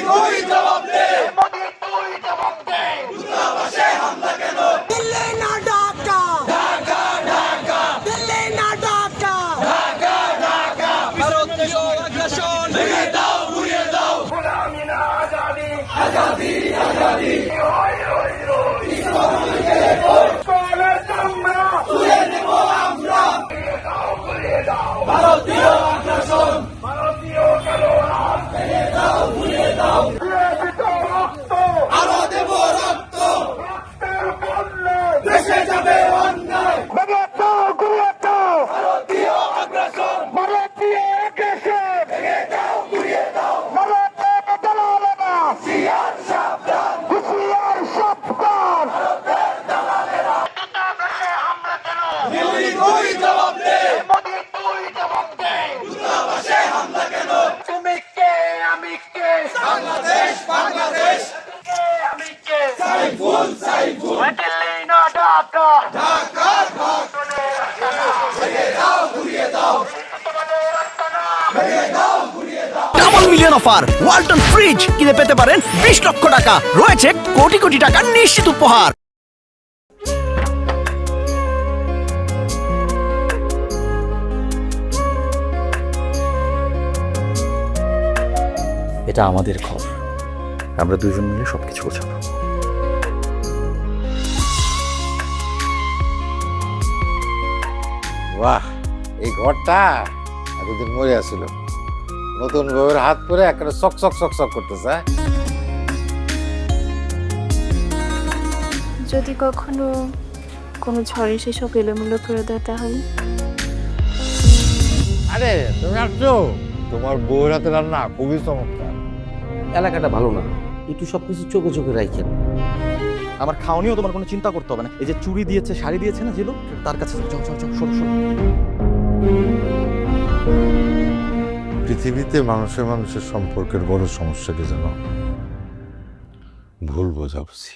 তুই জবাব দে, মোদি তুই জবাব দে। দূতাবাসে হামলা কেন? দিল্লি না ঢাকা, ঢাকা ঢাকা, দিল্লি না ঢাকা, ঢাকা ঢাকা। ভারতের আগ্রাসন ভেঙে দাও, উড়িয়ে দাও। গোলামি না আজাদি, আজাদি আজাদি, কলের চামড়া তুলে নেব আমরা। ঘুরিয়ে দাও, ভারতীয় আগ্রাসন ভারতীয় খেলোয়াড় ভেঙে দাও, উড়িয়ে দাও। লেপিত রক্ত, আরো দেব রক্ত, রক্তের বন্যে দেশে যাবে অন্যায়। ভেঙে দাও, ঘুরিয়ে দাও, ভারতীয় আগ্রাসন ভারতীয় আগ্রাসন, ভেঙে দাও, উড়িয়ে দাও। ভারতের দালালেরা, সিয়ার সাবধান, হুঁশিয়ার সাবধান। দিল্লি তুই জবাব দে, মোদি তুই জবাব দে। দূতাবাসে হামলা কেন? তুমি কে আমি কে, বাংলাদেশ বাংলাদেশ, কে আমি কে, সাইফুল সাইফুল, দিল্লি না ঢাকা, ঢাকা ঢাকা। ভেঙে দাও, উড়িয়ে দাও। ভেঙে দাও, উড়িয়ে দাও। Double million offer Walton fridge কিনে পেতে পারেন 20 লক্ষ টাকা, রয়েছে কোটি কোটি টাকার নিশ্চিত উপহার। এটা আমাদের ঘর, আমরা দুজন মিলে সবকিছু গোছাবো। বাহ, এই ঘরটা এতদিন মরে আসছিল, নতুন বউয়ের হাত করে একটা চক চক চক চক করতেছে। যদি কখনো কোনো ঝড় এসে সব এলোমেলো করে দেয় তাহলে? আরে তুমি আসছো, তোমার বউয়ের হাতে রান্না খুবই চমৎকার। এলাকাটা ভালো না, একটু সবকিছু চোখে চোখে রাখেন। আমার খাওয়া নিয়েও তোমার কোনো চিন্তা করতে হবে না। এই যে চুড়ি দিয়েছে, শাড়ি দিয়েছে না জিলু, তার কাছে যাও যাও যাও, সরো সরো। পৃথিবীতে মানুষের মানুষের সম্পর্কের বড় সমস্যা কি জানো? ভুল বোঝাবুঝি।